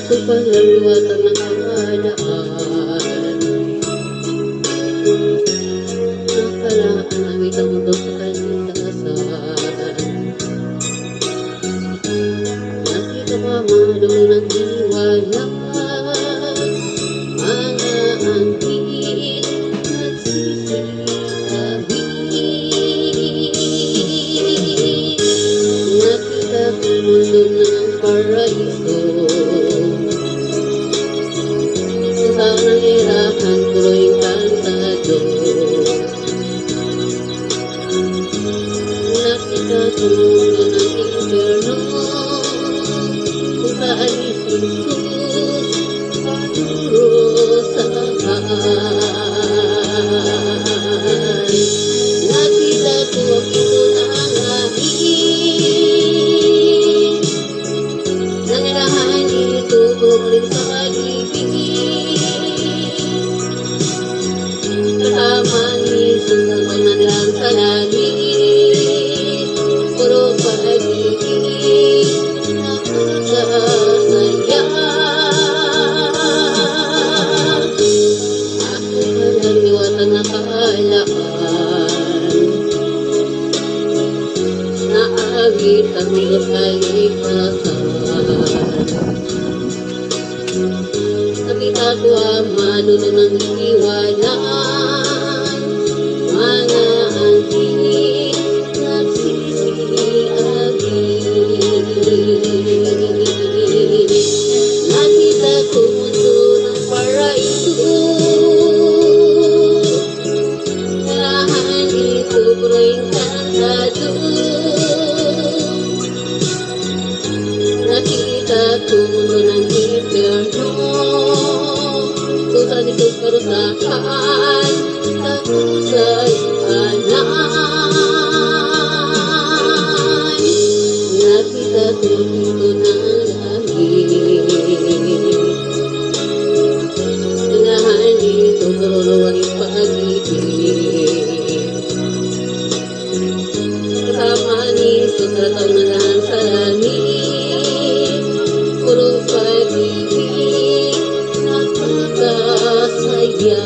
Pagaliwatan ng kahalaan, nakalaan namin ang mundo sa kaligtasan. Nakita pa malo ng hiwala, mga anghel nagsisitabi. Nakita ko mundo ng paraiso, nahirapan tuloy kantado. Nakita ko mundo ng impyerno, kung saan Jesus paturo sa bahay. Nakita ko ang ito ng langit, nangyarahan ito rin sa kaibig. Kasama ni Jesus ang mananlang sa langit, puro pag-ibig, nakakasaya. Ako panaliwatan na kahalaan, naawit ang Diyos kaligtasan. Nakita ko ang manuno ng hiwalaan, mga anghel nagsisiagi. Nakita ko mundo ng paraiso, lahat ito puro'y kantado. Nakita ko mundo ng impyerno, kung saan ito parusahan, tapusay anan. Nakita ko dito ng langit, lahat ito karuluwang pag-ibig. Kasama ni Jesus at ang nalang sa langit, puro pag-ibig, nakakasaya.